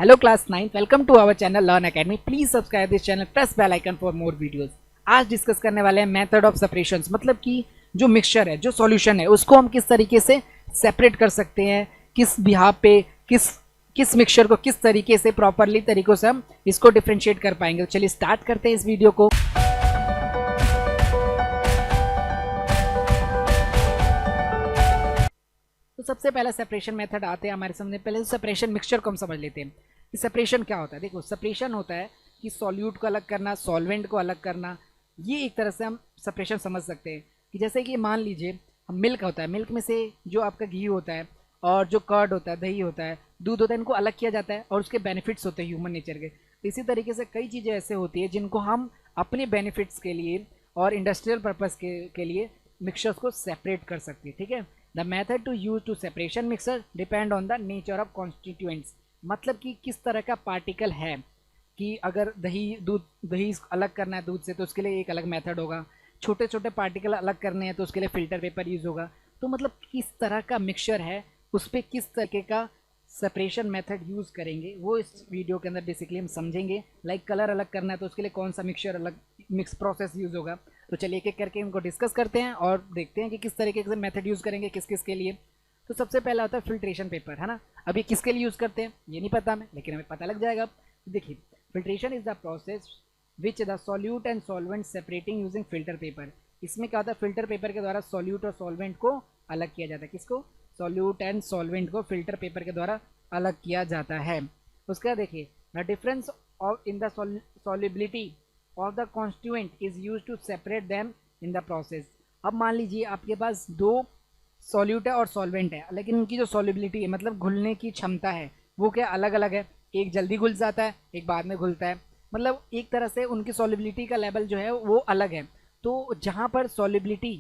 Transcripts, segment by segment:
Hello class 9th, welcome to our channel Learn Academy. Please subscribe this channel, press bell icon for more videos. आज discuss करने वाले हैं method of separation, मतलब कि जो mixture है, जो सॉल्यूशन है, उसको हम किस तरीके से सेपरेट कर सकते हैं, किस बिहाफ पे किस मिक्सचर को किस तरीके से प्रॉपरली तरीकों से हम इसको डिफ्रेंशिएट कर पाएंगे। तो चलिए स्टार्ट करते हैं इस वीडियो को। तो सबसे पहला सेपरेशन मेथड आते हैं हमारे सामने। पहले सेपरेशन मिक्सचर को हम समझ लेते हैं कि सेपरेशन क्या होता है। देखो, सेपरेशन होता है कि सॉल्यूट को अलग करना, सॉल्वेंट को अलग करना। ये एक तरह से हम सेपरेशन समझ सकते हैं कि जैसे कि मान लीजिए हम मिल्क होता है, मिल्क में से जो आपका घी होता है और जो कर्ड होता है, दही होता है, दूध होता है, इनको अलग किया जाता है और उसके बेनिफिट्स होते हैं ह्यूमन नेचर के। तो इसी तरीके से कई चीज़ें ऐसे होती है जिनको हम अपने बेनिफिट्स के लिए और इंडस्ट्रियल पर्पज़ के लिए मिक्सचर्स को सेपरेट कर सकते हैं। ठीक है, the method to use to separation mixer depend on the nature of constituents, मतलब कि किस तरह का पार्टिकल है। कि अगर दही अलग करना है दूध से तो उसके लिए एक अलग मेथड होगा, छोटे छोटे पार्टिकल अलग करने हैं तो उसके लिए फिल्टर पेपर यूज़ होगा। तो मतलब किस तरह का मिक्सचर है उस पर किस तरीके का सेपरेशन मेथड यूज़ करेंगे वो इस वीडियो के अंदर बेसिकली हम समझेंगे। लाइक कलर अलग करना है तो उसके लिए कौन सा मिक्सचर अलग मिक्स प्रोसेस यूज़ होगा। तो चलिए एक एक करके इनको डिस्कस करते हैं और देखते हैं कि किस तरीके से मेथड यूज़ करेंगे किस किस के लिए। तो सबसे पहला होता है फिल्ट्रेशन पेपर, है ना। अभी किसके लिए यूज़ करते हैं ये नहीं पता हमें, लेकिन हमें पता लग जाएगा अब। देखिए, filtration is the process which the solute and solvent separating using filter paper. इसमें क्या होता है, फिल्टर पेपर के द्वारा सॉल्यूट और सॉल्वेंट को अलग किया जाता है। किसको? सॉल्यूट एंड सॉल्वेंट को फिल्टर पेपर के द्वारा अलग किया जाता है। उसके बाद देखिए, the difference of in the solubility of the constituent is use to separate them in the process. अब मान लीजिए आपके पास दो सॉल्यूट है और सॉल्वेंट है, लेकिन उनकी जो सॉल्युबिलिटी है, मतलब घुलने की क्षमता है, वो क्या अलग अलग है। एक जल्दी घुल जाता है, एक बाद में घुलता है, मतलब एक तरह से उनकी सॉल्युबिलिटी का लेवल जो है वो अलग है। तो जहाँ पर सॉल्युबिलिटी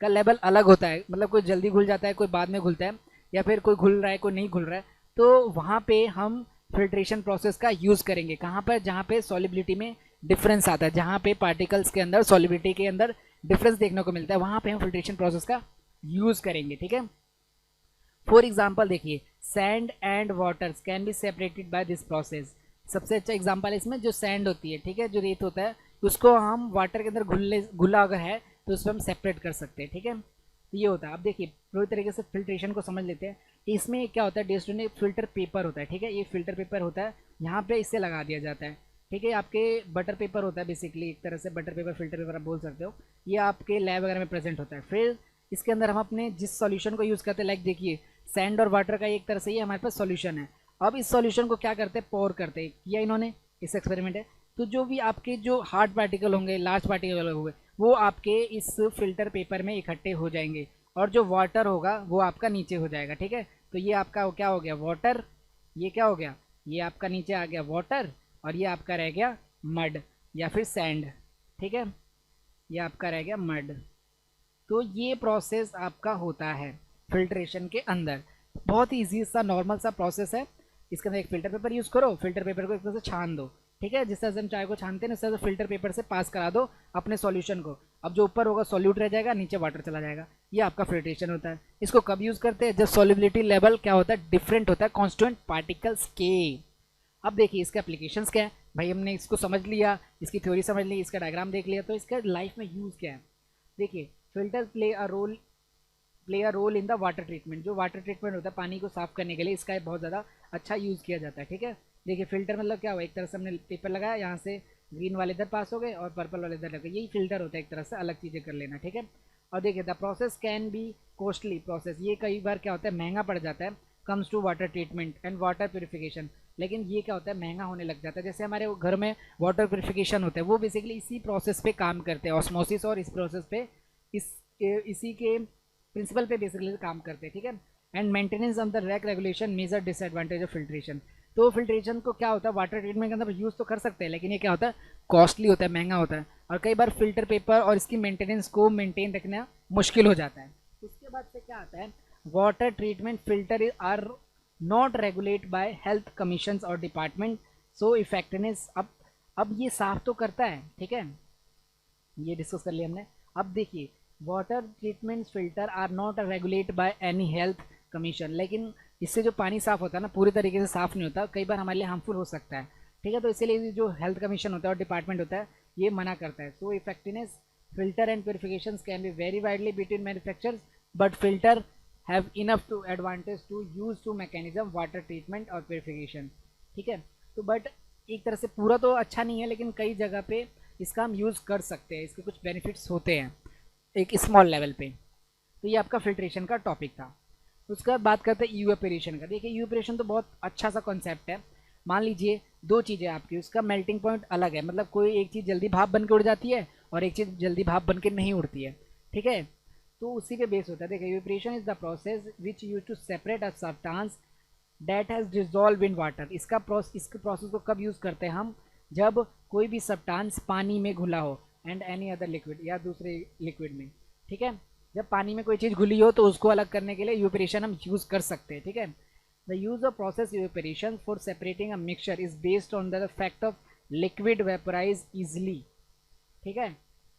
का लेवल अलग होता है, मतलब कोई जल्दी घुल जाता है, कोई बाद में घुलता है, या फिर कोई घुल रहा है कोई नहीं घुल रहा है, तो वहाँ पे हम फिल्ट्रेशन प्रोसेस का यूज़ करेंगे। कहाँ पर? जहाँ पे सॉल्युबिलिटी में डिफरेंस आता है, जहाँ पे पार्टिकल्स के अंदर सॉल्युबिलिटी के अंदर डिफरेंस देखने को मिलता है, वहाँ पे हम फिल्ट्रेशन प्रोसेस का यूज़ करेंगे। ठीक है, फॉर एग्जाम्पल देखिए, sand and waters can be separated by this process. सबसे अच्छा एग्जाम्पल इसमें जो सैंड होती है, ठीक है, जो रेत होता है, उसको हम वाटर के अंदर घुला अगर है तो उसको हम सेपरेट कर सकते हैं। ठीक है, तो ये होता है। अब देखिए पूरी तरीके से फिल्ट्रेशन को समझ लेते हैं। इसमें क्या होता है, डेस्टोने फिल्टर पेपर होता है। ठीक है, ये फिल्टर पेपर होता है, यहाँ पे इससे लगा दिया जाता है। ठीक है, आपके बटर पेपर होता है, बेसिकली एक तरह से बटर पेपर फिल्टर पेपर आप बोल सकते हो। ये आपके लैब वगैरह में प्रेजेंट होता है। फिर इसके अंदर हम अपने जिस सॉल्यूशन को यूज़ करते हैं, लाइक देखिए सैंड और वाटर का एक तरह से ये हमारे पास सॉल्यूशन है। अब इस सॉल्यूशन को क्या करते हैं, पोर करते हैं, किया इन्होंने, इस एक्सपेरिमेंट है। तो जो भी आपके जो हार्ड पार्टिकल होंगे, लार्ज पार्टिकल होंगे, वो आपके इस फिल्टर पेपर में इकट्ठे हो जाएंगे और जो वाटर होगा वो आपका नीचे हो जाएगा। ठीक है, तो ये आपका क्या हो गया, वाटर। ये क्या हो गया, ये आपका नीचे आ गया वाटर, और ये आपका रह गया मड या फिर सैंड। ठीक है, ये आपका रह गया मड। तो ये प्रोसेस आपका होता है फिल्ट्रेशन के अंदर। बहुत ही ईजी सा नॉर्मल सा प्रोसेस है। इसके अंदर एक फिल्टर पेपर यूज़ करो, फिल्टर पेपर को एक तरह से छान दो। ठीक है, जिस तरह से हम चाय को छानते हैं ना, उस तरह से फिल्टर पेपर से पास करा दो अपने सॉल्यूशन को। अब जो ऊपर होगा सॉल्यूट रह जाएगा, नीचे वाटर चला जाएगा। ये आपका फिल्ट्रेशन होता है। इसको कब यूज़ करते हैं, जब सॉल्युबिलिटी लेवल क्या होता है, डिफरेंट होता है कॉन्स्टिट्यूएंट पार्टिकल्स के। अब देखिए इसके एप्लीकेशंस क्या है। भाई हमने इसको समझ लिया, इसकी थ्योरी समझ ली, इसका डायग्राम देख लिया, तो इसका लाइफ में यूज़ क्या है। देखिए, filter play a role in the water treatment. जो वाटर ट्रीटमेंट होता है पानी को साफ करने के लिए, इसका बहुत ज़्यादा अच्छा यूज़ किया जाता है। ठीक है, देखिए फिल्टर मतलब क्या हुआ, एक तरह से हमने पेपर लगाया, यहाँ से ग्रीन वाले इधर पास हो गए और पर्पल वाले इधर लग गए, यही फिल्टर होता है एक तरह से, अलग चीज़ें कर लेना। ठीक है, और देखिए the process can be costly process. ये कई बार क्या होता है, महंगा पड़ जाता है, comes to water treatment and water purification. लेकिन ये क्या होता है, महंगा होने लग जाता है। जैसे हमारे घर में वाटर प्योरीफिकेशन होता है, वो बेसिकली इसी प्रोसेस पे काम करते हैं, ऑस्मोसिस, और इस प्रोसेस पे इसी के प्रिंसिपल पे बेसिकली काम करते हैं। ठीक है, and maintenance of the rack regulation major disadvantage of filtration. तो फिल्ट्रेशन को क्या होता है, वाटर ट्रीटमेंट के अंदर यूज़ तो कर सकते हैं, लेकिन ये क्या होता है, कॉस्टली होता है, महंगा होता है, और कई बार फिल्टर पेपर और इसकी मेंटेनेंस को मेंटेन रखना मुश्किल हो जाता है। उसके बाद से क्या आता है, water treatment filter are not regulate by health commission और डिपार्टमेंट, सो इफेक्टिवनेस। अब ये साफ तो करता है, ठीक है, ये डिस्कस कर लिया हमने। अब देखिए, water treatment filter are not regulate by any health commission, लेकिन इससे जो पानी साफ़ होता है ना पूरी तरीके से साफ़ नहीं होता, कई बार हमारे लिए हार्मफुल हो सकता है, ठीक है। तो इसीलिए जो हेल्थ कमीशन होता है और डिपार्टमेंट होता है ये मना करता है। सो effectiveness filter and purifications can be vary widely between manufacturers, but filter have enough to advantage to use to mechanism water treatment और purification, ठीक है। तो बट एक तरह से पूरा तो अच्छा नहीं है, लेकिन कई जगह पे इसका हम यूज़ कर सकते हैं, इसके कुछ बेनिफिट्स होते हैं एक स्मॉल लेवल पे। तो ये आपका फिल्ट्रेशन का टॉपिक था। उसका बात करते हैं यूएपरेशन का। देखिए यूएपरेशन तो बहुत अच्छा सा कॉन्सेप्ट है। मान लीजिए दो चीज़ें आपकी, उसका मेल्टिंग पॉइंट अलग है, मतलब कोई एक चीज़ जल्दी भाप बन के उड़ जाती है और एक चीज़ जल्दी भाप बन के नहीं उड़ती है, ठीक है। तो उसी पे बेस होता है। देखिए evaporation is the process which use to separate a substance that has dissolve in water. इसका प्रोसेस को कब यूज़ करते हैं हम, जब कोई भी सब्सटेंस पानी में घुला हो एंड एनी अदर लिक्विड या दूसरे लिक्विड में, ठीक है। जब पानी में कोई चीज़ घुली हो तो उसको अलग करने के लिए यूएपरेशन हम यूज़ कर सकते हैं, ठीक है। The use of process evaporation for separating a mixture is based on the fact of liquid vaporise easily, ठीक है,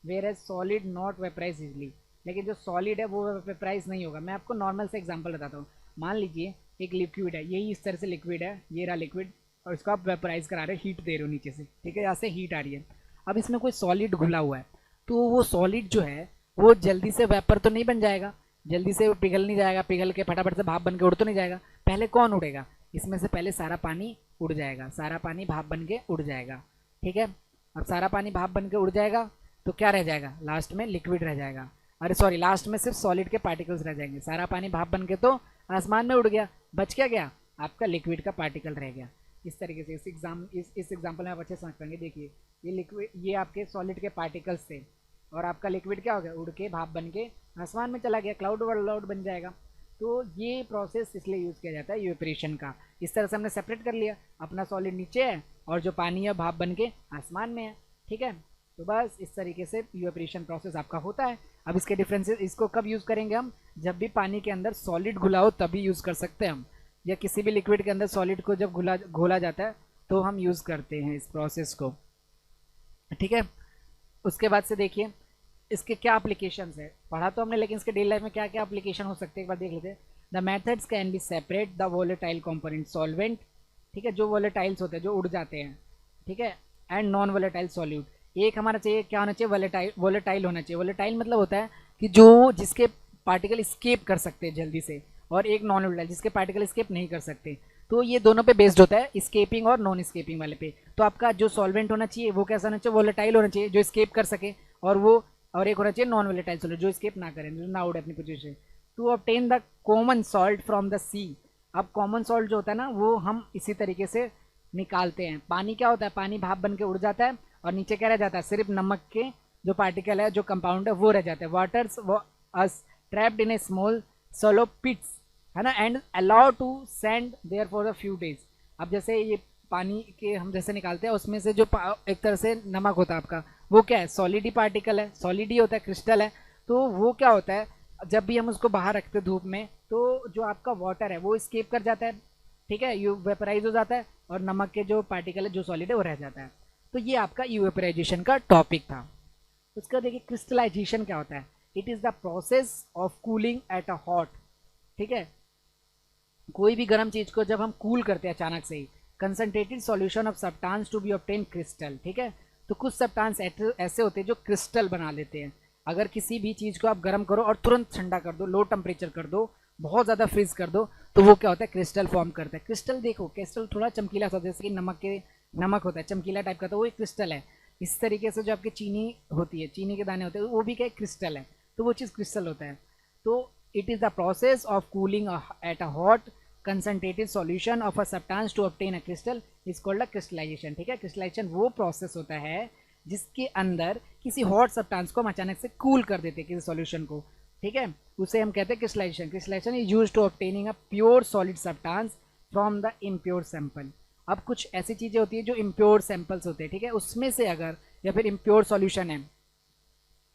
whereas solid not vaporise easily. लेकिन जो सॉलिड है वो वेपराइज नहीं होगा। मैं आपको नॉर्मल से एग्जांपल बताता हूँ। मान लीजिए एक लिक्विड है, यही इस तरह से लिक्विड है, ये रहा लिक्विड, और इसको आप वेपराइज करा रहे हो, हीट दे रहे हो नीचे से, ठीक है, यहाँ से हीट आ रही है। अब इसमें कोई सॉलिड घुला हुआ है, तो वो सॉलिड जो है वो जल्दी से वेपर तो नहीं बन जाएगा, जल्दी से वो पिघल नहीं जाएगा, पिघल के फटाफट से भाप बन के उड़ तो नहीं जाएगा। पहले कौन उड़ेगा, इसमें से पहले सारा पानी उड़ जाएगा, सारा पानी भाप बन के उड़ जाएगा, ठीक है। अब सारा पानी भाप बन के उड़ जाएगा तो क्या रह जाएगा, लास्ट में लिक्विड रह जाएगा, अरे सॉरी लास्ट में सिर्फ सॉलिड के पार्टिकल्स रह जाएंगे। सारा पानी भाप बन के तो आसमान में उड़ गया, बच क्या गया, आपका लिक्विड का पार्टिकल रह गया। इस तरीके से इस एग्जाम्पल में आप अच्छे समझ पाएंगे। देखिए ये लिक्विड, ये आपके सॉलिड के पार्टिकल्स थे और आपका लिक्विड क्या हो गया, उड़ के भाप बन के आसमान में चला गया, क्लाउड वर्ल्ड बन जाएगा। तो ये प्रोसेस इसलिए यूज़ किया जाता है यूएपरेशन का। इस तरह से हमने सेपरेट कर लिया, अपना सॉलिड नीचे है और जो पानी है भाप बन के आसमान में है, ठीक है। तो बस इस तरीके से यूएपरेशन प्रोसेस आपका होता है। अब इसके डिफरेंसेस, इसको कब यूज़ करेंगे हम, जब भी पानी के अंदर सॉलिड घुला हो तभी यूज़ कर सकते हैं हम, या किसी भी लिक्विड के अंदर सॉलिड को जब घोला जाता है तो हम यूज़ करते हैं इस प्रोसेस को, ठीक है। उसके बाद से देखिए इसके क्या एप्लीकेशंस है, पढ़ा तो हमने, लेकिन इसके डेली लाइफ में क्या क्या एप्लीकेशन हो सकते हैं एक बार देख लेते हैं। The methods can be separate the volatile component solvent, ठीक है, जो वोलेटाइल्स होते हैं जो उड़ जाते हैं, ठीक है, एंड नॉन वोलेटाइल सॉल्यूट। एक हमारा चाहिए क्या होना चाहिए, वोलेटाइल होना चाहिए। वोलेटाइल मतलब होता है कि जो जिसके पार्टिकल स्केप कर सकते हैं जल्दी से, और एक नॉन वोलेटाइल जिसके पार्टिकल स्केप नहीं कर सकते। तो ये दोनों पे बेस्ड होता है, स्केपिंग और नॉन स्केपिंग वाले पे। तो आपका जो सॉल्वेंट होना चाहिए वो कैसा होना चाहिए, वोलेटाइल होना चाहिए जो स्केप कर सके, और एक होना चाहिए नॉन वोलेटाइल सॉल्वेंट जो स्केप ना करें, जो ना उड़े अपनी position. To obtain the common salt from the sea. अब कॉमन सॉल्ट जो होता है ना वो हम इसी तरीके से निकालते हैं। पानी क्या होता है, पानी भाप बन के उड़ जाता है और नीचे क्या रह जाता है, सिर्फ नमक के जो पार्टिकल है, जो कंपाउंड है वो रह जाता है। Waters as trapped in a small shallow pits, है ना, and allow to send there for a few days. अब जैसे ये पानी के हम जैसे निकालते हैं उसमें से जो एक तरह से नमक होता है आपका, वो क्या है, सॉलिड ही पार्टिकल है, सॉलिड ही होता है, क्रिस्टल है। तो वो क्या होता है, जब भी हम उसको बाहर रखते हैं धूप में तो जो आपका वाटर है वो स्केप कर जाता है, ठीक है, यू वेपराइज हो जाता है, और नमक के जो पार्टिकल है जो सॉलिड है वो रह जाता है। तो ये आपका यूवेपराइजेशन का टॉपिक था। उसका देखिए क्रिस्टलाइजेशन क्या होता है, it is the process of cooling at a hot, ठीक है, कोई भी गर्म चीज़ को जब हम कूल करते हैं अचानक से ही, concentrated solution of substance to be obtain crystal, ठीक है। तो कुछ सब्सटेंस ऐसे होते हैं जो क्रिस्टल बना लेते हैं। अगर किसी भी चीज़ को आप गर्म करो और तुरंत ठंडा कर दो, लो टेम्परेचर कर दो, बहुत ज़्यादा फ्रीज कर दो, तो वो क्या होता है, क्रिस्टल फॉर्म करता है। क्रिस्टल देखो, क्रिस्टल थोड़ा चमकीला सा, जैसे कि नमक होता है चमकीला टाइप का, तो वो एक क्रिस्टल है। इस तरीके से जो आपकी चीनी होती है, चीनी के दाने होते हैं, वो भी क्या क्रिस्टल है, तो वो चीज़ क्रिस्टल होता है। तो it is the process of cooling at a hot concentrated solution of a substance to obtain a crystal is called a crystallization, ठीक है। क्रिस्टलाइजेशन वो प्रोसेस होता है जिसके अंदर किसी हॉट सब्सटेंस को हम अचानक से कूल कर देते हैं, किसी सॉल्यूशन को, ठीक है, उसे हम कहते हैं crystallization. Crystallization is used to obtaining a pure solid substance from the impure sample. अब कुछ ऐसी चीज़ें होती है जो इम्प्योर सैंपल्स होते हैं, ठीक है, उसमें से अगर, या फिर इम्प्योर सॉल्यूशन है,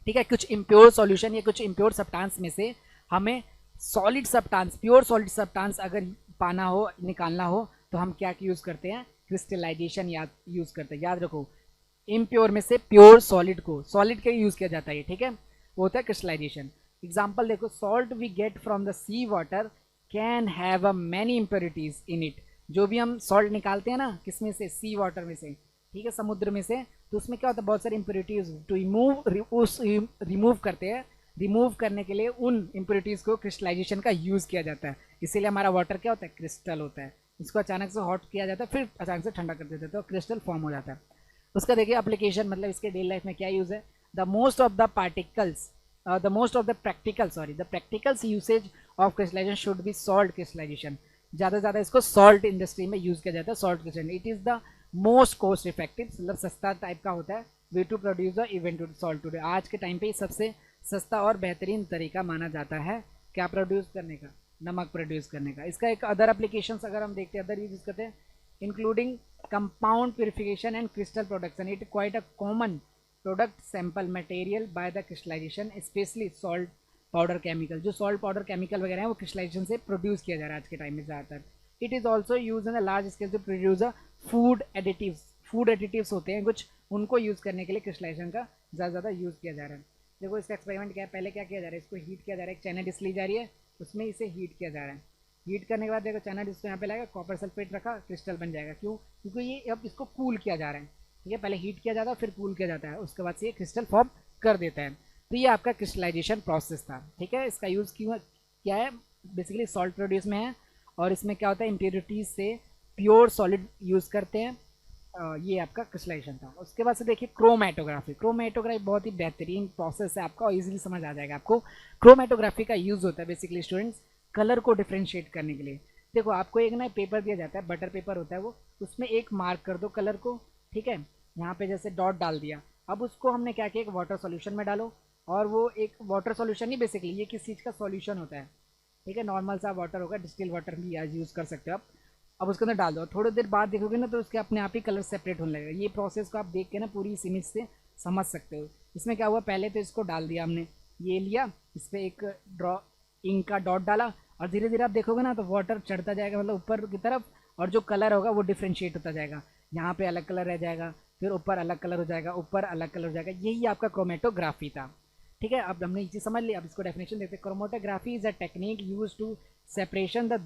ठीक है, कुछ इम्प्योर सॉल्यूशन या कुछ इम्प्योर सब्सटेंस में से हमें solid substance, pure solid substance अगर पाना हो, निकालना हो, तो हम क्या यूज़ करते हैं, क्रिस्टलाइजेशन यूज़ करते हैं। याद रखो, इम्प्योर में से प्योर सॉलिड को, सॉलिड का यूज़ किया जाता है, ठीक है, वो होता है क्रिस्टलाइजेशन। एग्जाम्पल देखो, salt we get from the sea water can have a many impurities in it. जो भी हम सॉल्ट निकालते हैं ना, किस में से, सी वाटर में से, ठीक है, समुद्र में से, तो उसमें क्या होता है, बहुत सारी इम्प्योरिटीज टू रिमूव करते हैं। रिमूव करने के लिए उन इम्प्योरिटीज़ को क्रिस्टलाइजेशन का यूज़ किया जाता है। इसीलिए हमारा वाटर क्या होता है, क्रिस्टल होता है। इसको अचानक से हॉट किया जाता है, फिर अचानक से ठंडा कर देते हैं तो क्रिस्टल फॉर्म हो जाता है। उसका देखिए एप्लीकेशन, मतलब इसके डेली लाइफ में क्या यूज़ है। The most of the particles the most of the practicals usage of crystallization should be salt crystallization. ज़्यादा से ज़्यादा इसको सॉल्ट इंडस्ट्री में यूज़ किया जाता है, salt crystallization. It is the most cost effective, मतलब सस्ता टाइप का होता है, way to produce the event salt today. आज के टाइम पे सबसे सस्ता और बेहतरीन तरीका माना जाता है क्या प्रोड्यूस करने का, नमक प्रोड्यूस करने का। इसका एक अदर एप्लीकेशंस अगर हम देखते हैं, अदर यूज करते हैं, including compound purification and crystal production. It quite a common product sample material by the crystallization, specially salt powder chemical. जो सॉल्ट पाउडर केमिकल वगैरह है वो क्रिस्टलाइजेशन से प्रोड्यूस किया जा रहा है आज के टाइम में ज़्यादातर। It is also use in a large scale to produce a food additives. Food additives होते हैं कुछ, उनको यूज़ करने के लिए क्रिस्टलाइजेशन का ज़्यादा यूज़ किया जा रहा है। देखो इसका एक्सपेरिमेंट क्या है, पहले क्या किया जा रहा है, इसको हीट किया जा रहा है। एक चाइना डिश ली जा रही है, उसमें इसे हीट किया जा रहा है। हीट करने के बाद देखो चाइना डिश को यहाँ पे लाएगा, कॉपर सल्फेट रखा, क्रिस्टल बन जाएगा। क्यों? क्योंकि ये अब इसको कूल किया जा रहा है, ठीक है। पहले हीट किया जाता है, फिर कूल किया जाता है, उसके बाद से ये क्रिस्टल फॉर्म कर देता है। तो ये आपका क्रिस्टलाइजेशन प्रोसेस था, ठीक है। इसका यूज़ क्यों क्या है, बेसिकली सॉल्ट प्रोड्यूस में है, और इसमें क्या होता है, इम्प्योरिटीज से प्योर सॉलिड यूज़ करते हैं। ये आपका क्रिस्टलाइजेशन था। उसके बाद से देखिए क्रोमेटोग्राफी। क्रोमेटोग्राफी बहुत ही बेहतरीन प्रोसेस है आपका, और इजीली समझ आ जाएगा आपको। क्रोमेटोग्राफी का यूज़ होता है बेसिकली स्टूडेंट्स कलर को डिफ्रेंशिएट करने के लिए। देखो आपको एक ना पेपर दिया जाता है, बटर पेपर होता है वो, उसमें एक मार्क कर दो कलर को, ठीक है। यहाँ पे जैसे डॉट डाल दिया, अब उसको हमने क्या किया, एक वाटर सॉल्यूशन में डालो, और वो एक वाटर सॉल्यूशन ही बेसिकली ये किस चीज़ का सॉल्यूशन होता है, ठीक है, नॉर्मल सा वाटर होगा, डिस्टिल वाटर भी आज यूज़ कर सकते हो आप। अब उसके अंदर डाल दो, थोड़ी देर बाद देखोगे ना तो उसके अपने आप ही कलर सेपरेट होने लगेगा। ये प्रोसेस को आप देख के ना पूरी इस इमेज से समझ सकते हो। इसमें क्या हुआ, पहले तो इसको डाल दिया हमने, ये लिया, इस पर एक इंक का डॉट डाला, और धीरे धीरे आप देखोगे ना तो वाटर चढ़ता जाएगा, मतलब ऊपर की तरफ, और जो कलर होगा वो डिफ्रेंशिएट होता जाएगा। यहाँ पे अलग कलर रह जाएगा, फिर ऊपर अलग कलर हो जाएगा, ऊपर अलग कलर हो जाएगा। यही आपका क्रोमेटोग्राफी था, ठीक है। अब हमने ये चीज़ समझ ली। अब इसको डेफिनेशन देखते हैं। Chromatography is a technique use to separation the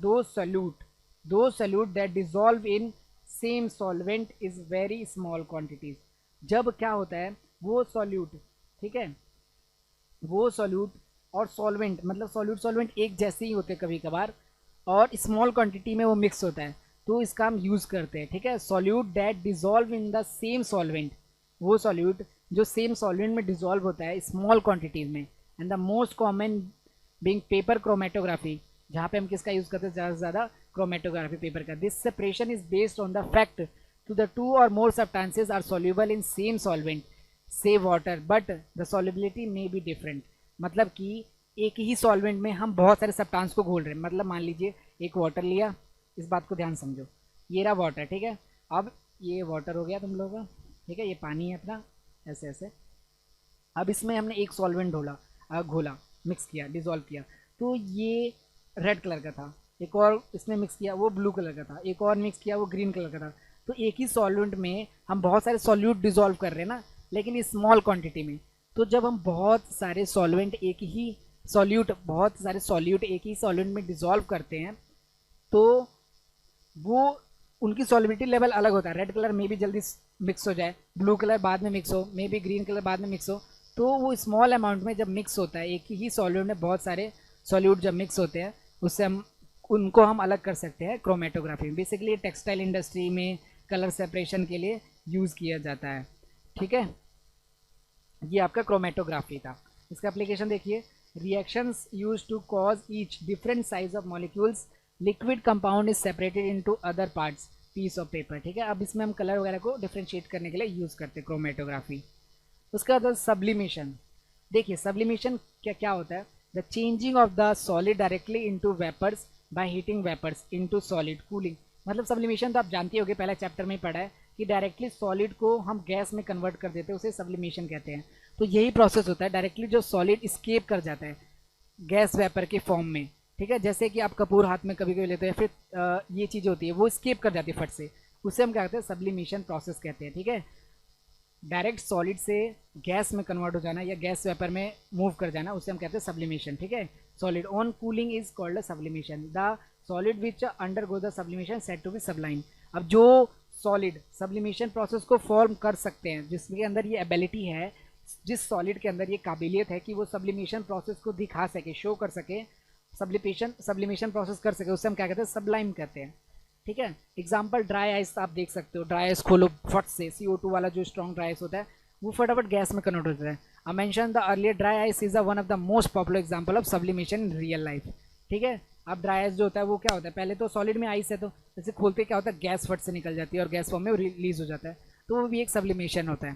दो solute that dissolve in same solvent is very small quantities. जब क्या होता है, वो सॉल्यूट, ठीक है, वो सॉल्यूट और सॉल्वेंट, मतलब सॉल्वेंट एक जैसे ही होते हैं कभी कभार, और स्मॉल क्वांटिटी में वो मिक्स होता है, तो इसका हम यूज़ करते हैं, ठीक है। Solute that dissolve in the same solvent, वो सॉल्यूट जो सेम सॉल्वेंट में डिजॉल्व होता है स्मॉल क्वांटिटीज में। And the most common being paper chromatography, जहाँ पे हम किसका यूज़ करते हैं ज़्यादा से ज़्यादा, क्रोमेटोग्राफी पेपर का। This separation is based on the fact to the two और more substances are soluble in same solvent say water but the solubility may be different. मतलब कि एक ही सॉल्वेंट में हम बहुत सारे सब्सटेंस को घोल रहे हैं। मतलब मान लीजिए एक वाटर लिया, इस बात को ध्यान समझो, ये रहा वाटर, ठीक है। अब ये वाटर हो गया तुम लोगों का, ठीक है, ये पानी है अपना, ऐसे ऐसे। अब इसमें हमने एक सॉल्वेंट घोला, मिक्स किया, डिजोल्व किया, तो ये रेड कलर का था। एक और इसमें मिक्स किया, वो ब्लू कलर का था। एक और मिक्स किया, वो ग्रीन कलर का था। तो एक ही सॉल्वेंट में हम बहुत सारे सॉल्यूट डिजोल्व कर रहे हैं ना, लेकिन स्मॉल क्वांटिटी में। तो जब हम बहुत सारे सॉल्वेंट एक ही सॉल्वेंट में डिजोल्व करते हैं, तो वो उनकी सॉल्युबिलिटी लेवल अलग होता है। रेड कलर में भी जल्दी मिक्स हो जाए, ब्लू कलर बाद में मिक्स हो, मे बी ग्रीन कलर बाद में मिक्स हो। तो वो स्मॉल अमाउंट में जब मिक्स होता है, एक ही सॉल्यूट में बहुत सारे सॉल्यूट जब मिक्स होते हैं, उससे हम उनको हम अलग कर सकते हैं क्रोमेटोग्राफी में। बेसिकली टेक्सटाइल इंडस्ट्री में कलर सेपरेशन के लिए यूज़ किया जाता है, ठीक है। ये आपका क्रोमेटोग्राफी था। इसका एप्लीकेशन देखिए, reactions use to cause each different size of molecules, liquid compound is separated into other parts piece of paper, ठीक है। अब इसमें हम कलर वगैरह को डिफ्रेंशिएट करने के लिए यूज़ करते हैं क्रोमेटोग्राफी। उसका बाद सब्लिमेशन। देखिए सब्लिमेशन क्या क्या होता है, the changing of the solid directly into vapours by heating vapours into solid cooling. मतलब सब्लिमेशन तो आप जानते होगे, पहले चैप्टर में ही पढ़ा है कि डायरेक्टली सॉलिड को हम गैस में कन्वर्ट कर देते हैं, उसे सब्लिमेशन कहते हैं। तो यही प्रोसेस होता है, डायरेक्टली जो सॉलिड स्केप कर जाता है गैस वेपर के फॉर्म में, ठीक है। जैसे कि आप कपूर हाथ में कभी कभी लेते हैं, फिर ये चीज़ होती है वो स्केप कर जाती है फट से, उसे हम क्या कहते हैं, सब्लिमेशन प्रोसेस कहते हैं, ठीक है। डायरेक्ट सॉलिड से गैस में कन्वर्ट हो जाना या गैस वेपर में मूव कर जाना, उसे हम कहते हैं सब्लिमेशन, ठीक है। Solid on cooling is called sublimation. The solid which undergo the sublimation said to be sublime. अब जो सॉलिड सब्लिमेशन प्रोसेस को फॉर्म कर सकते हैं, जिसके अंदर ये एबिलिटी है, जिस सॉलिड के अंदर ये काबिलियत है कि वो सब्लिमेशन प्रोसेस को दिखा सके, शो कर सके, सब्लिमेशन प्रोसेस कर सके, उससे हम क्या कहते हैं, सबलाइम कहते हैं, ठीक है। एग्जाम्पल ड्राई आइस आप देख सकते हो, ड्राई आइस खोलो फट से, CO2 वाला जो स्ट्रॉन्ग ड्राई आइस होता है वो फटाफट गैस में कन्वर्ट होता है। I mention the earlier dry ice is one of the most popular example of sublimation in real life, ठीक है। अब ड्राई आइस जो होता है वो क्या होता है, पहले तो सॉलिड में आइस है, तो जैसे खोलते क्या होता है, गैस फट से निकल जाती है और गैस फॉर्म में रिलीज हो जाता है, तो वो भी एक सब्लिमेशन होता है,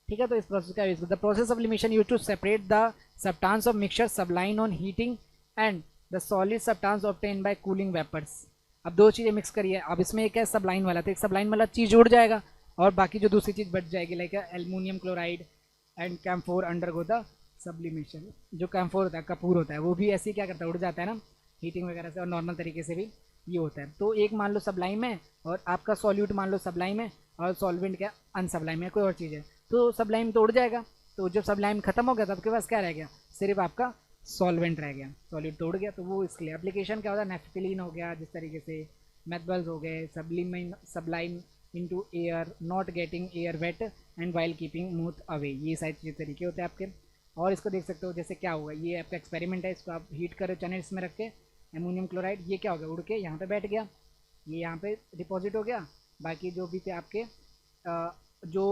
ठीक है। तो इस प्रोसेस का use, the process of sublimation use to separate the substance of mixture sublime on heating and the solid substance obtain by cooling vapours. अब दो चीज़ें मिक्स करिए, अब इसमें एक है सबलाइन वाला, तो एक सबलाइन वाला चीज़ उड़ जाएगा और बाकी जो दूसरी चीज़ बच जाएगी, like aluminium chloride and camphor undergo the sublimation. जो कैम्फोर होता है, कपूर होता है, वो भी ऐसे ही क्या करता है, उड़ जाता है ना हीटिंग वगैरह से, और नॉर्मल तरीके से भी ये होता है। तो एक मान लो सबलाइम है और आपका सॉल्यूट मान लो सबलाइम है और सॉल्वेंट क्या अनसब्लाइम है, कोई और चीज़ है, तो सबलाइम तो उड़ जाएगा। तो जब सबलाइम खत्म हो गया तो आपके पास क्या रह गया, सिर्फ आपका सॉल्वेंट रह गया, सॉलिड तोड़ गया। तो वो इसके लिए एप्लीकेशन क्या होता है, नेफ्थलीन हो गया, जिस तरीके से मेथबल्स हो गए, sublime into air, not getting air wet and while keeping moth away, ये सारे तरीके होते हैं आपके। और इसको देख सकते हो, जैसे क्या हुआ, ये आपका एक्सपेरिमेंट है, इसको आप हीट करो चैनल्स में रख के, एमोनियम क्लोराइड, ये क्या हो गया, उड़ के यहाँ पे बैठ गया, ये यहाँ पे डिपॉजिट हो गया। बाकी जो भी थे आपके जो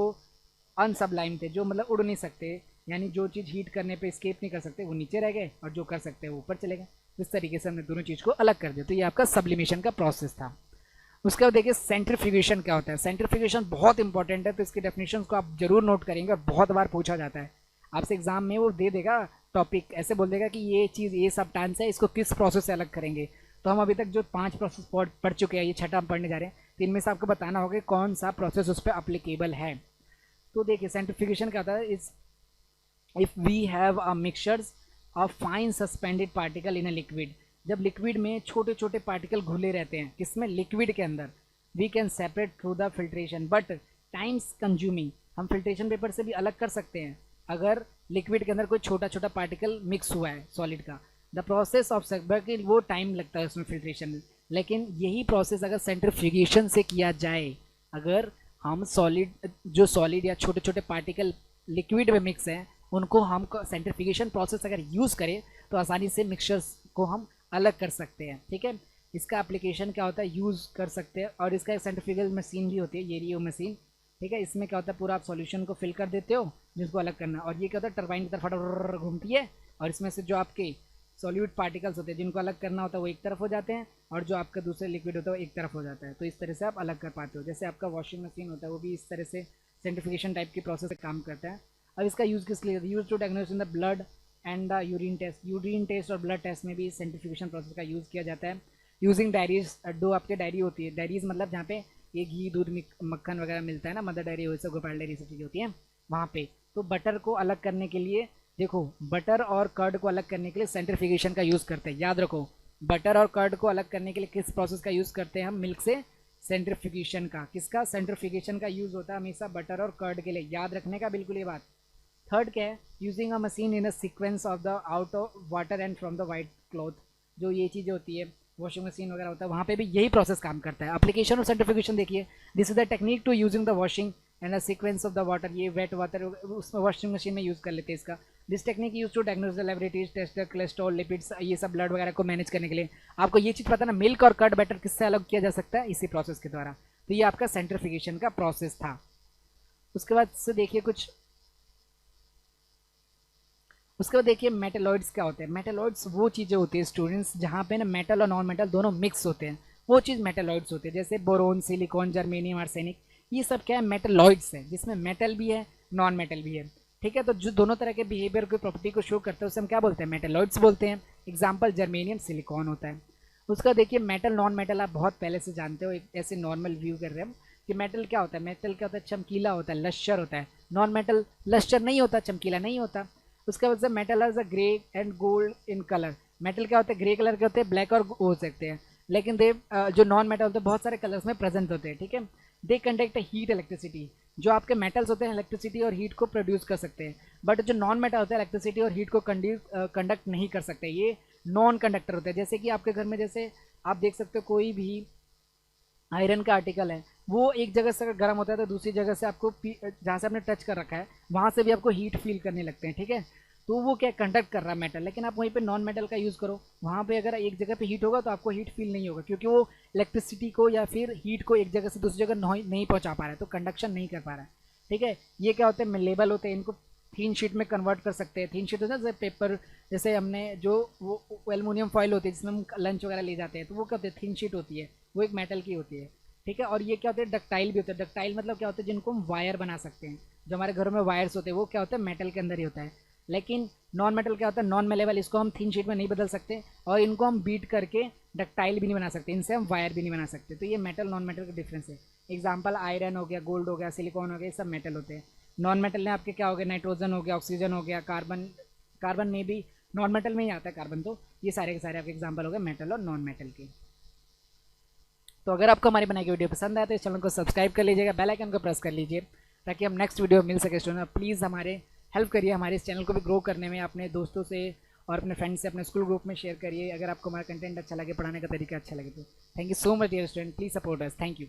अनसब्लाइम थे, जो मतलब उड़ नहीं सकते, यानी जो चीज़ हीट करने पे स्केप नहीं कर सकते, वो नीचे रह गए, और जो कर सकते हैं वो ऊपर चले गए। इस तरीके से हमने दोनों चीज़ को अलग कर दिया। तो ये आपका सब्लिमेशन का प्रोसेस था। उसके बाद देखिए सेंट्रीफ्यूगेशन क्या होता है। सेंट्रीफ्यूगेशन बहुत इंपॉर्टेंट है, तो इसकी डेफिनेशन को आप जरूर नोट करेंगे और बहुत बार पूछा जाता है आपसे एग्जाम में, वो दे देगा टॉपिक, ऐसे बोल देगा कि ये चीज़, ये सब्सटेंस है, इसको किस प्रोसेस से अलग करेंगे। तो हम अभी तक जो 5 प्रोसेस पढ़ चुके हैं, ये छठा हम पढ़ने जा रहे हैं, तो इनमें से आपको बताना होगा कौन सा प्रोसेस उस पर अप्लीकेबल है। तो देखिए सेंट्रीफ्यूगेशन क्या होता है, इस if we have a mixtures of fine suspended particle in a liquid, जब लिक्विड में छोटे छोटे पार्टिकल घुले रहते हैं, किसमें, लिक्विड के अंदर, we can separate through the filtration but times consuming, हम फिल्ट्रेशन पेपर से भी अलग कर सकते हैं अगर लिक्विड के अंदर कोई छोटा छोटा पार्टिकल मिक्स हुआ है सॉलिड का। द प्रोसेस ऑफ सेपरेट, वो टाइम लगता है उसमें फिल्ट्रेशन, लेकिन यही प्रोसेस अगर सेंट्रीफ्यूगेशन से किया जाए, अगर हम सॉलिड, जो सॉलिड या छोटे छोटे पार्टिकल लिक्विड में मिक्स हैं, उनको हम सेंट्रीफ्यूगेशन प्रोसेस अगर यूज़ करें तो आसानी से मिक्सचर्स को हम अलग कर सकते हैं, ठीक है। इसका एप्लीकेशन क्या होता है, यूज़ कर सकते हैं, और इसका एक सेंट्रीफ्यूगल मशीन भी होती है, ये रियो मशीन, ठीक है। इसमें क्या होता है, पूरा आप सॉल्यूशन को फिल कर देते हो जिसको अलग करना, और ये क्या होता है, टरबाइन की तरफ घूमती है, और इसमें से जो आपके सॉल्यूट पार्टिकल्स होते हैं जिनको अलग करना होता है वो एक तरफ हो जाते हैं, और जो आपका दूसरे लिक्विड होता है वो एक तरफ हो जाता है। तो इस तरह से आप अलग कर पाते हो। जैसे आपका वॉशिंग मशीन होता है, वो भी इस तरह से सेंट्रीफ्यूगेशन टाइप की प्रोसेस से काम करता है। अब इसका यूज़ किस लिए, use to diagnose in the blood and the urine test, urine test और ब्लड टेस्ट में भी सेंट्रीफ्यूगेशन प्रोसेस का यूज़ किया जाता है। यूजिंग डायरीज, दो आपके डायरी होती है, डायरीज मतलब जहाँ पे ये घी दूध मक्खन वगैरह मिलता है ना, मदर डायरी हो, सब गोपाल डायरी, सब चीज़ें होती हैं वहाँ पे। तो बटर को अलग करने के लिए, देखो बटर और कर्ड को अलग करने के लिए सेंट्रीफ्यूगेशन का यूज़ करते हैं, याद रखो, बटर और कर्ड को अलग करने के लिए किस प्रोसेस का यूज़ करते हैं हम, मिल्क से सेंट्रीफ्यूगेशन का, किसका, सेंट्रीफ्यूगेशन का यूज़ होता है हमेशा बटर और कर्ड के लिए, याद रखने का बिल्कुल ये बात। थर्ड क्या है, using a machine in a sequence of the out of water and from the white cloth, जो ये चीज़ें होती है, वॉशिंग मशीन वगैरह होता है, वहाँ पे भी यही प्रोसेस काम करता है। एप्लीकेशन ऑफ सेंट्रीफ्यूगेशन देखिए, this is the technique to using the washing and the sequence of the water, ये वेट वाटर उसमें वॉशिंग मशीन में यूज़ कर लेते हैं इसका। This technique use to diagnose the laboratories test cholesterol lipids, ये सब ब्लड वगैरह को मैनेज करने के लिए। आपको ये चीज़ पता ना, मिल्क और कर्ड बटर किससे अलग किया जा सकता है, इसी प्रोसेस के द्वारा। तो ये आपका सेंट्रीफ्यूगेशन का प्रोसेस था। उसके बाद से देखिए कुछ, उसके बाद देखिए मेटलॉइड्स क्या होते हैं। मेटलॉइड्स वो चीज़ें होती है स्टूडेंट्स जहाँ पे ना मेटल और नॉन मेटल दोनों मिक्स होते हैं, वो चीज़ मेटलॉइड्स होते हैं। जैसे बोरोन, सिलिकॉन, जर्मेनियम, आर्सेनिक, ये सब क्या है, मेटलॉइड्स है, जिसमें मेटल भी है नॉन मेटल भी है, ठीक है। तो जो दोनों तरह के बिहेवियर की प्रॉपर्टी को शो करते हैं उसे हम क्या बोलते हैं, मेटलॉइड्स बोलते हैं। एग्जाम्पल जर्मेनियम, सिलिकॉन होता है। उसका देखिए मेटल नॉन मेटल आप बहुत पहले से जानते हो, एक ऐसे नॉर्मल व्यू कर रहे हैं हम कि मेटल क्या होता है, मेटल क्या होता है, चमकीला होता है, लश्चर होता है। नॉन मेटल लश्चर नहीं होता, चमकीला नहीं होता। उसके बाद से metal is a grey and gold in colour, metal क्या होते हैं, ग्रे कलर के होते हैं, ब्लैक और हो सकते हैं, लेकिन दे जो नॉन मेटल होते हैं बहुत सारे कलर्स में प्रेजेंट होते हैं, ठीक है। दे कंडक्ट हीट इलेक्ट्रिसिटी, जो आपके मेटल्स होते हैं इलेक्ट्रिसिटी और हीट को प्रोड्यूस कर सकते हैं, बट जो नॉन मेटल होता है इलेक्ट्रिसिटी और हीट को कंडक्ट नहीं कर सकते, ये नॉन कंडक्टर होते हैं। जैसे कि आपके घर में जैसे आप देख सकते हो कोई भी आयरन का आर्टिकल है, वो एक जगह से अगर गर्म होता है तो दूसरी जगह से आपको जहाँ से आपने टच कर रखा है वहाँ से भी आपको हीट फील करने लगते हैं, ठीक है। तो वो क्या कंडक्ट कर रहा है मेटल, लेकिन आप वहीं पे नॉन मेटल का यूज़ करो, वहाँ पे अगर एक जगह पे हीट होगा तो आपको हीट फील नहीं होगा, क्योंकि वो इलेक्ट्रिसिटी को या फिर हीट को एक जगह से दूसरी जगह नहीं पहुँचा पा रहा है, तो कंडक्शन नहीं कर पा रहा है, ठीक है। ये क्या होते हैं, लेबल होते हैं, इनको थीन शीट में कन्वर्ट कर सकते हैं। थीन शीट होता है जैसे पेपर, जैसे हमने जो वो एलुमिनियम फॉइल होती है जिसमें हम लंच वगैरह ले जाते हैं, तो वो क्या होती है, थीन शीट होती है, वो एक मेटल की होती है, ठीक है। और ये क्या होते हैं, डक्टाइल भी होते हैं। डक्टाइल मतलब क्या होता है, जिनको हम वायर बना सकते हैं, जो हमारे घरों में वायर्स होते हैं वो क्या होता है, मेटल के अंदर ही होता है। लेकिन नॉन मेटल क्या होता है, नॉन मेलेबल, इसको हम थीन शीट में नहीं बदल सकते और इनको हम बीट करके डक्टाइल भी नहीं बना सकते, इनसे हम वायर भी नहीं बना सकते। तो ये मेटल नॉन मेटल का डिफरेंस है। एग्जाम्पल आयरन हो गया, गोल्ड हो गया, सिलिकॉन हो गया, ये सब मेटल होते हैं। नॉन मेटल में आपके क्या हो गया, नाइट्रोजन हो गया, ऑक्सीजन हो गया, कार्बन, कार्बन में भी नॉन मेटल में ही आता है कार्बन। तो ये सारे के सारे आपके एग्जाम्पल हो गए मेटल और नॉन मेटल के। तो अगर आपको हमारी बनाई गई वीडियो पसंद आए तो इस चैनल को सब्सक्राइब कर लीजिएगा, बेल आइकन को प्रेस कर लीजिए ताकि हम नेक्स्ट वीडियो मिल सके स्टूडेंट। प्लीज़ हमारे हेल्प करिए, हमारे इस चैनल को भी ग्रो करने में, अपने दोस्तों से और अपने फ्रेंड्स से, अपने स्कूल ग्रुप में शेयर करिए अगर आपको हमारा कंटेंट अच्छा लगे, पढ़ाने का तरीका अच्छा लगे तो। Thank you so much dear student, please support us, thank you.